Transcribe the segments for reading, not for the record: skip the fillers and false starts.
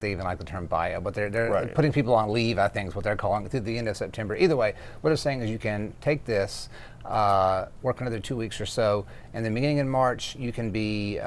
They even like the term buyout, but they're Right. putting people on leave, I think is what they're calling it, through the end of September. Either way, what they're saying is you can take this, work another 2 weeks or so, and then beginning in March, you can be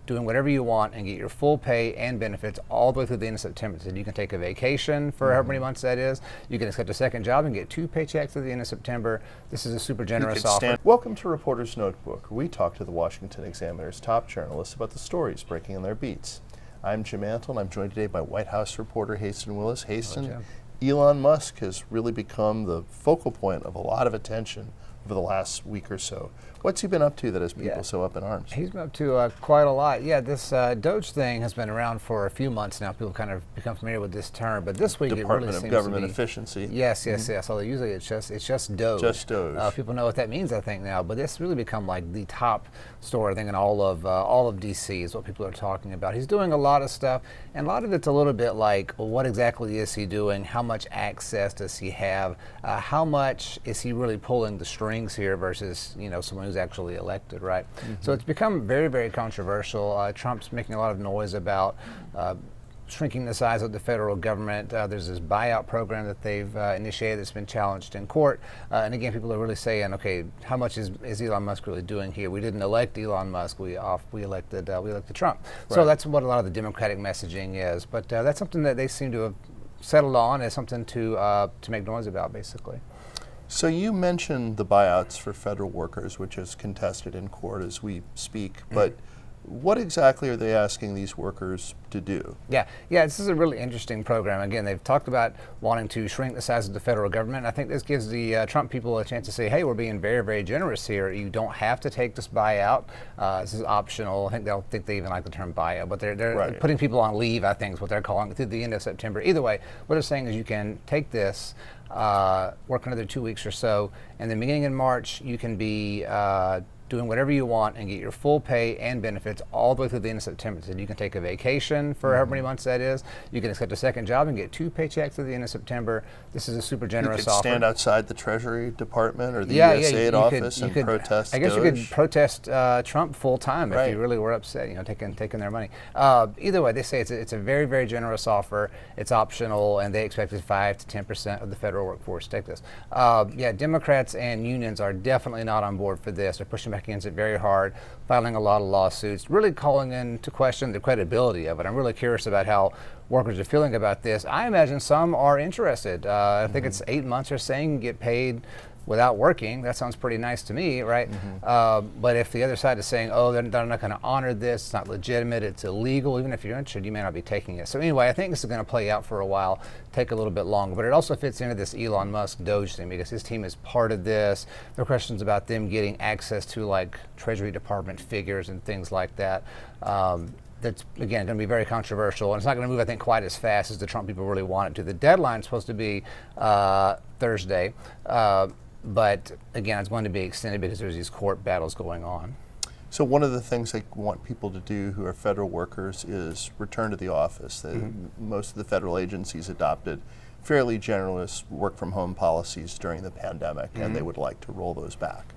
doing whatever you want and get your full pay and benefits all the way through the end of September. So you can take a vacation for however many months that is. You can accept a second job and get 2 paychecks through the end of September. This is a super generous offer. Welcome to Reporter's Notebook, where we talk to the Washington Examiner's top journalists about the stories breaking in their beats. I'm Jim Antle, and I'm joined today by White House reporter Haisten Willis. Haisten, Elon Musk has really become the focal point of a lot of attention over the last week or so. What's he been up to that has people so up in arms? He's been up to quite a lot. Yeah, this Doge thing has been around for a few months now. People kind of become familiar with this term, but this week it really Department seems of Government to be, Efficiency. Yes. Although usually it's just Doge. Just Doge. People know what that means, I think, now. But this really become like the top story, I think, in all of DC is what people are talking about. He's doing a lot of stuff, and a lot of it's a little bit like, well, what exactly is he doing? How much access does he have? How much is he really pulling the strings here versus someone who's actually elected? Right. So it's become very, very controversial. Trump's making a lot of noise about shrinking the size of the federal government. There's this buyout program that they've initiated that's been challenged in court. And again, people are really saying, okay, how much is Elon Musk really doing here? We didn't elect Elon Musk. We elected Trump. Right. So that's what a lot of the Democratic messaging is. But that's something that they seem to have settled on as something to make noise about, basically. So you mentioned the buyouts for federal workers, which is contested in court as we speak, but what exactly are they asking these workers to do? Yeah, this is a really interesting program. Again, they've talked about wanting to shrink the size of the federal government. I think this gives the Trump people a chance to say, hey, we're being very, very generous here. You don't have to take this buyout. This is optional. I think they even like the term buyout, but they're putting people on leave, I think is what they're calling it, through the end of September. Either way, what they're saying is you can take this, work another 2 weeks or so, and then beginning in March, you can be doing whatever you want and get your full pay and benefits all the way through the end of September. So you can take a vacation for however many months that is. You can accept a second job and get 2 paychecks through the end of September. This is a super generous offer. You could stand outside the Treasury Department or the USAID office and protest. I guess Doge. you could protest Trump full time if you really were upset, taking their money. Either way, they say it's a very, very generous offer. It's optional, and they expected 5 to 10% of the federal workforce to take this. Democrats and unions are definitely not on board for this. They're pushing back against it very hard, filing a lot of lawsuits, really calling into question the credibility of it. I'm really curious about how workers are feeling about this. I imagine some are interested. I think it's 8 months or saying get paid without working. That sounds pretty nice to me, right? But if the other side is saying, oh, they're not going to honor this, it's not legitimate, it's illegal, even if you're interested, you may not be taking it. So anyway, I think this is going to play out for a while, take a little bit longer. But it also fits into this Elon Musk Doge thing because his team is part of this. There are questions about them getting access to like Treasury Department figures and things like that. That's, again, going to be very controversial, and it's not going to move, I think, quite as fast as the Trump people really want it to. The deadline's supposed to be Thursday. But again, it's going to be extended because there's these court battles going on. So one of the things they want people to do who are federal workers is return to the office. Most of the federal agencies adopted fairly generous work-from-home policies during the pandemic, and they would like to roll those back.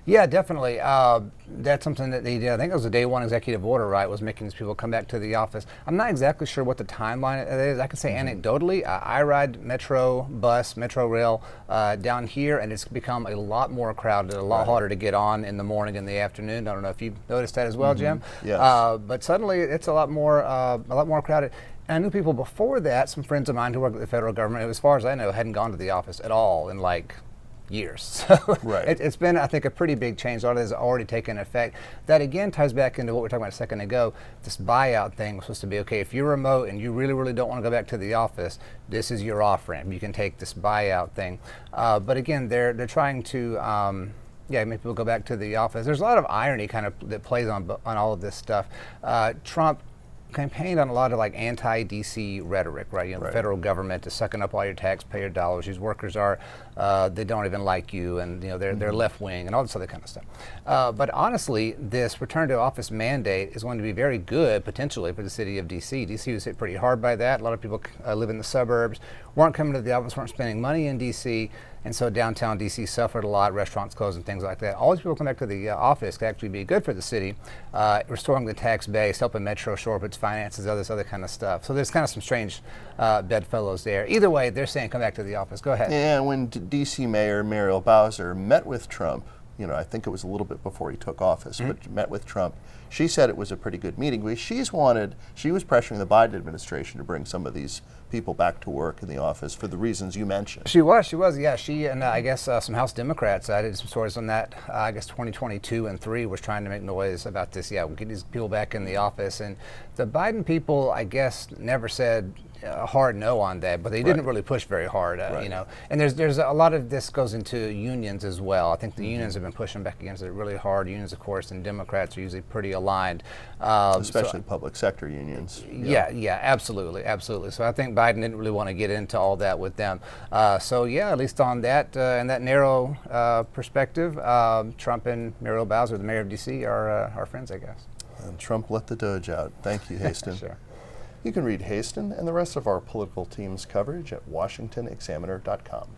Yeah, definitely. That's something that they did. I think it was a day one executive order, right, was making these people come back to the office. I'm not exactly sure what the timeline is. I can say anecdotally, I ride Metro bus, Metro rail down here, and it's become a lot more crowded, a lot harder to get on in the morning and the afternoon. I don't know if you've noticed that as well, Jim. Yes. But suddenly it's a lot more crowded. And I knew people before that, some friends of mine who work at the federal government, who, as far as I know, hadn't gone to the office at all in years. So it's been, I think, a pretty big change. A lot of this has already taken effect. That again ties back into what we were talking about a second ago. This buyout thing was supposed to be, okay, if you're remote and you really, really don't want to go back to the office, this is your off-ramp. You can take this buyout thing. But again, they're trying to make people go back to the office. There's a lot of irony kind of that plays on all of this stuff. Trump campaigned on a lot of anti-DC rhetoric, right? The federal government is sucking up all your taxpayer dollars. These workers are, they don't even like you, and they're left wing and all this other kind of stuff. But honestly, this return to office mandate is going to be very good potentially for the city of DC. DC was hit pretty hard by that. A lot of people live in the suburbs, weren't coming to the office, weren't spending money in DC. and so downtown D.C. suffered a lot, restaurants closed and things like that. All these people come back to the office could actually be good for the city, restoring the tax base, helping Metro shore up its finances, all this other kind of stuff. So there's kind of some strange bedfellows there. Either way, they're saying come back to the office. Go ahead. Yeah, when D.C. Mayor Muriel Bowser met with Trump, I think it was a little bit before he took office, but met with Trump, she said it was a pretty good meeting. She was pressuring the Biden administration to bring some of these people back to work in the office for the reasons you mentioned. She was, yeah. She and I guess some House Democrats, I did some stories on that, I guess 2022 and 3 was trying to make noise about this. Yeah, we'll get these people back in the office. And the Biden people, I guess, never said a hard no on that, but they didn't really push very hard, And there's a lot of this goes into unions as well. I think the unions have been pushing back against it really hard. Unions, of course, and Democrats are usually pretty aligned. Especially public sector unions. Yeah, absolutely. So I think Biden didn't really want to get into all that with them. At least on that, in that narrow perspective, Trump and Muriel Bowser, the mayor of D.C., are friends, I guess. And Trump let the Doge out. Thank you, Haisten. Sure. You can read Haisten and the rest of our political team's coverage at washingtonexaminer.com.